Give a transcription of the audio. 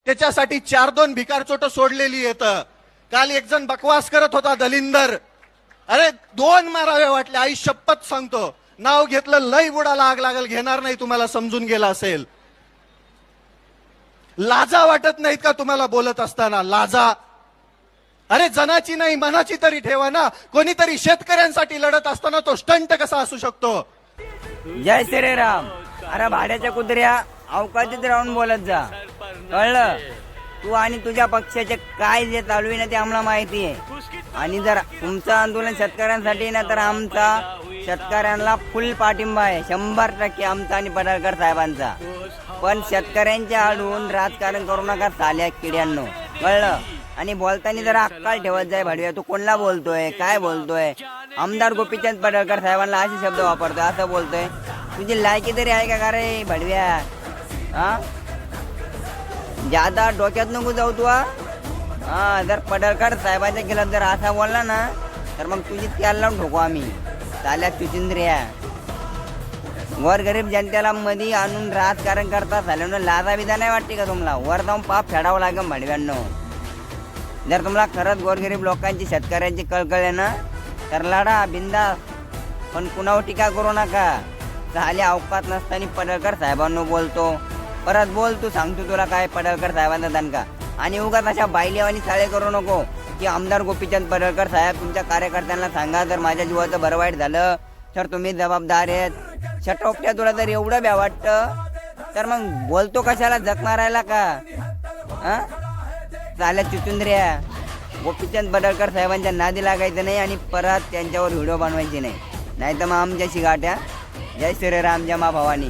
त्याच्यासाठी 4-2 भिकारचोट सोडलेली येतं. काल एक जण बकवास करत होता दलिंदर, अरे 2 मारावे वाटले, आई शपथ सांगतो. नाव घेतलं लय बुडाला आग लागल, घेणार नाही, तुम्हाला समजून गेला असेल. लाजा वाटत नाहीत का तुम्हाला बोलत असताना? लाजा. अरे जनाची नाही मनाची तरी ठेवा ना. कोणीतरी शेतकऱ्यांसाठी लढत असताना तो स्टंट कसा असू शकतो? जय श्रीराम. अरे भाड्याच्या कुत्र्या, अवकाशात राहून बोलत जा, कळलं? तू आणि तुझ्या पक्षाचे काय जे चालू आहे ना ते आम्हाला माहिती आहे. आणि जर तुमचं आंदोलन शेतकऱ्यांसाठी ना तर आमचा शेतकऱ्यांना फुल पाठिंबा आहे, 100% आमचा आणि पडळकर साहेबांचा. पण शेतकऱ्यांच्या आडून राजकारण करू नका साल्या किड्यांनो, कळलं? आणि बोलताना जरा अक्कल ठेवत जाय भाडव्या. तू कोणला बोलतोय, काय बोलतोय? आमदार गोपीचंद पडळकर साहेबांना असे शब्द वापरतोय, असं बोलतोय. तुझी लायकी तरी आहे का रे भाडव्या? हा, ज्यादा डोक्यात नको जाऊ तू. हा, जर पडळकर साहेबांच्या खिलाफ जर असा बोलला ना तर मग तुझी त्याला लावून ठोकू आम्ही, चाल्या चुचिंद्रिया. गोरगरीब जनतेला मध्ये आणून राजकारण करता झाल्यानं लाजा बिदा नाही वाटते का तुम्हाला? वर जाऊन पाप फेडावं लागेल भाडव्यांनो. जर तुम्हाला खरंच गोरगरीब लोकांची शेतकऱ्यांची कळकळ आहे ना तर लढा बिंदा, पण कुणावर टीका करू नका. झाले अवकात नसताना पडळकर साहेबांनो बोलतो. परत बोल, तू सांगतो तुला काय पडळकर साहेबांचा दणका. आणि उगाच अशा बायलेवानी चाळे करू नको की आमदार गोपीचंद पडळकर साहेब तुमच्या कार्यकर्त्यांना सांगा जर माझ्या जीवाचं बरं वाईट झालं तर तुम्ही जबाबदार आहेत. छटोपट्या तुला जर एवढं भ्या वाटतं तर मग बोलतो कशाला, जग मारायला का? हा, चाल्या चुचुंद्र्या. गोपीचंद पडळकर साहेबांच्या नादी लागायचं नाही आणि परत त्यांच्यावर व्हिडिओ बनवायची नाही, नाही तर मग आमच्याशी गाठ्या. जय श्रीराम, जय मा भवानी.